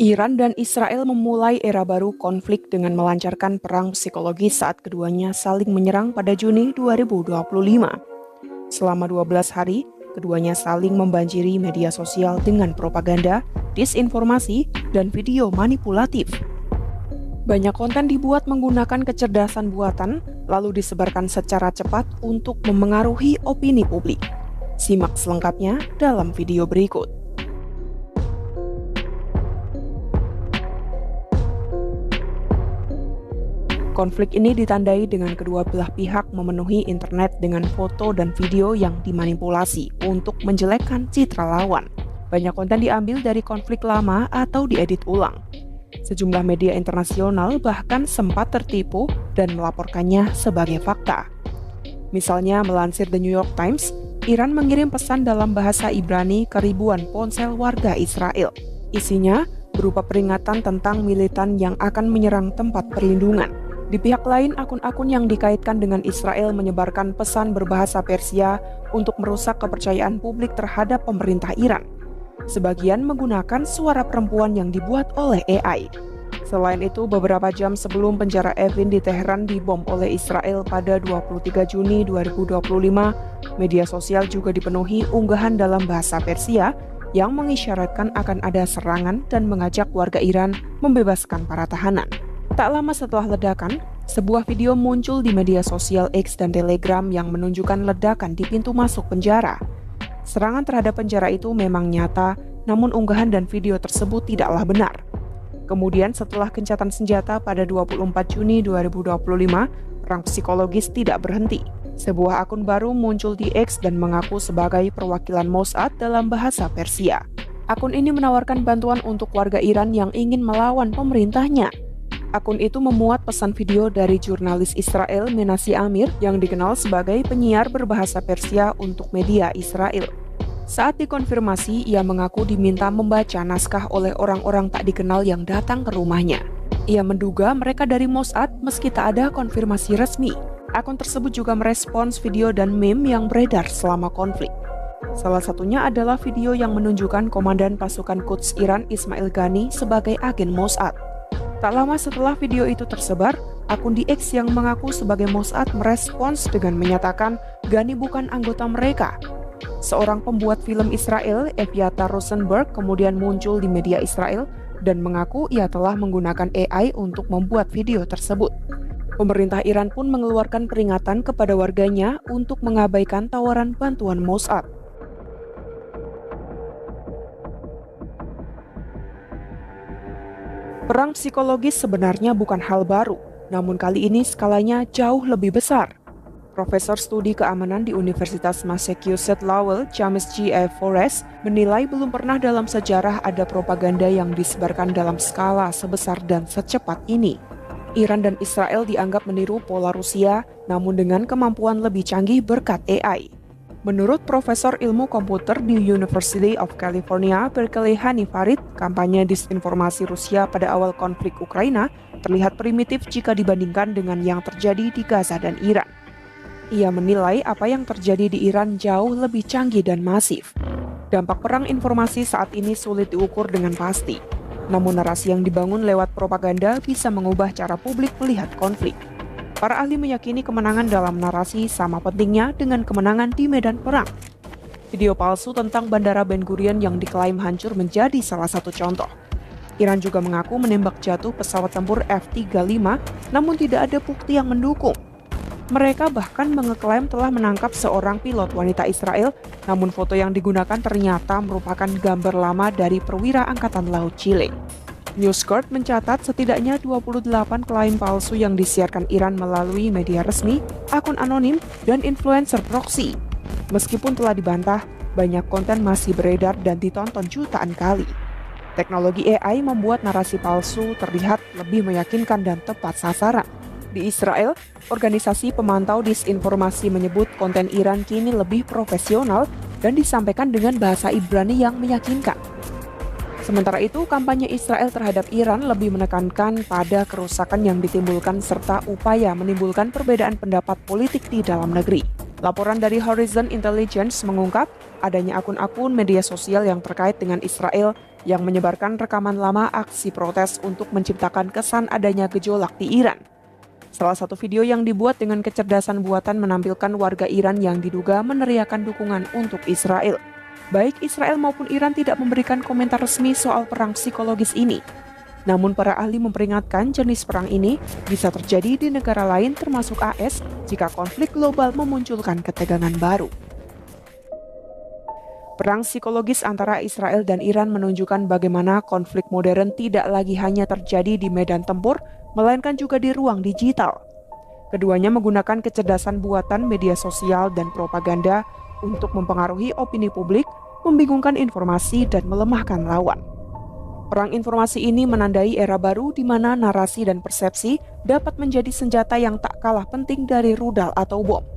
Iran dan Israel memulai era baru konflik dengan melancarkan perang psikologis saat keduanya saling menyerang pada Juni 2025. Selama 12 hari, keduanya saling membanjiri media sosial dengan propaganda, disinformasi, dan video manipulatif. Banyak konten dibuat menggunakan kecerdasan buatan, lalu disebarkan secara cepat untuk memengaruhi opini publik. Simak selengkapnya dalam video berikut. Konflik ini ditandai dengan kedua belah pihak memenuhi internet dengan foto dan video yang dimanipulasi untuk menjelekkan citra lawan. Banyak konten diambil dari konflik lama atau diedit ulang. Sejumlah media internasional bahkan sempat tertipu dan melaporkannya sebagai fakta. Misalnya melansir The New York Times, Iran mengirim pesan dalam bahasa Ibrani ke ribuan ponsel warga Israel. Isinya berupa peringatan tentang militan yang akan menyerang tempat perlindungan. Di pihak lain, akun-akun yang dikaitkan dengan Israel menyebarkan pesan berbahasa Persia untuk merusak kepercayaan publik terhadap pemerintah Iran. Sebagian menggunakan suara perempuan yang dibuat oleh AI. Selain itu, beberapa jam sebelum penjara Evin di Teheran dibom oleh Israel pada 23 Juni 2025, media sosial juga dipenuhi unggahan dalam bahasa Persia yang mengisyaratkan akan ada serangan dan mengajak warga Iran membebaskan para tahanan. Tak lama setelah ledakan, sebuah video muncul di media sosial X dan Telegram yang menunjukkan ledakan di pintu masuk penjara. Serangan terhadap penjara itu memang nyata, namun unggahan dan video tersebut tidaklah benar. Kemudian setelah gencatan senjata pada 24 Juni 2025, perang psikologis tidak berhenti. Sebuah akun baru muncul di X dan mengaku sebagai perwakilan Mossad dalam bahasa Persia. Akun ini menawarkan bantuan untuk warga Iran yang ingin melawan pemerintahnya. Akun itu memuat pesan video dari jurnalis Israel Menashe Amir yang dikenal sebagai penyiar berbahasa Persia untuk media Israel. Saat dikonfirmasi, ia mengaku diminta membaca naskah oleh orang-orang tak dikenal yang datang ke rumahnya. Ia menduga mereka dari Mossad meski tak ada konfirmasi resmi. Akun tersebut juga merespons video dan meme yang beredar selama konflik. Salah satunya adalah video yang menunjukkan Komandan Pasukan Quds Iran Ismail Ghani sebagai agen Mossad. Tak lama setelah video itu tersebar, akun di X yang mengaku sebagai Mossad merespons dengan menyatakan Ghani bukan anggota mereka. Seorang pembuat film Israel, Eviatar Rosenberg, kemudian muncul di media Israel dan mengaku ia telah menggunakan AI untuk membuat video tersebut. Pemerintah Iran pun mengeluarkan peringatan kepada warganya untuk mengabaikan tawaran bantuan Mossad. Perang psikologis sebenarnya bukan hal baru, namun kali ini skalanya jauh lebih besar. Profesor Studi Keamanan di Universitas Massachusetts Lowell, James G. F. Forrest, menilai belum pernah dalam sejarah ada propaganda yang disebarkan dalam skala sebesar dan secepat ini. Iran dan Israel dianggap meniru pola Rusia, namun dengan kemampuan lebih canggih berkat AI. Menurut Profesor Ilmu Komputer di University of California, Berkeley Hani Farid, kampanye disinformasi Rusia pada awal konflik Ukraina terlihat primitif jika dibandingkan dengan yang terjadi di Gaza dan Iran. Ia menilai apa yang terjadi di Iran jauh lebih canggih dan masif. Dampak perang informasi saat ini sulit diukur dengan pasti. Namun narasi yang dibangun lewat propaganda bisa mengubah cara publik melihat konflik. Para ahli meyakini kemenangan dalam narasi sama pentingnya dengan kemenangan di medan perang. Video palsu tentang Bandara Ben Gurion yang diklaim hancur menjadi salah satu contoh. Iran juga mengaku menembak jatuh pesawat tempur F-35, namun tidak ada bukti yang mendukung. Mereka bahkan mengeklaim telah menangkap seorang pilot wanita Israel, namun foto yang digunakan ternyata merupakan gambar lama dari perwira Angkatan Laut Chile. NewsGuard mencatat setidaknya 28 klaim palsu yang disiarkan Iran melalui media resmi, akun anonim, dan influencer proxy. Meskipun telah dibantah, banyak konten masih beredar dan ditonton jutaan kali. Teknologi AI membuat narasi palsu terlihat lebih meyakinkan dan tepat sasaran. Di Israel, organisasi pemantau disinformasi menyebut konten Iran kini lebih profesional dan disampaikan dengan bahasa Ibrani yang meyakinkan. Sementara itu, kampanye Israel terhadap Iran lebih menekankan pada kerusakan yang ditimbulkan serta upaya menimbulkan perbedaan pendapat politik di dalam negeri. Laporan dari Horizon Intelligence mengungkap adanya akun-akun media sosial yang terkait dengan Israel yang menyebarkan rekaman lama aksi protes untuk menciptakan kesan adanya gejolak di Iran. Salah satu video yang dibuat dengan kecerdasan buatan menampilkan warga Iran yang diduga meneriakan dukungan untuk Israel. Baik Israel maupun Iran tidak memberikan komentar resmi soal perang psikologis ini. Namun para ahli memperingatkan jenis perang ini bisa terjadi di negara lain termasuk AS jika konflik global memunculkan ketegangan baru. Perang psikologis antara Israel dan Iran menunjukkan bagaimana konflik modern tidak lagi hanya terjadi di medan tempur, melainkan juga di ruang digital. Keduanya menggunakan kecerdasan buatan media sosial dan propaganda untuk mempengaruhi opini publik, membingungkan informasi, dan melemahkan lawan. Perang informasi ini menandai era baru di mana narasi dan persepsi dapat menjadi senjata yang tak kalah penting dari rudal atau bom.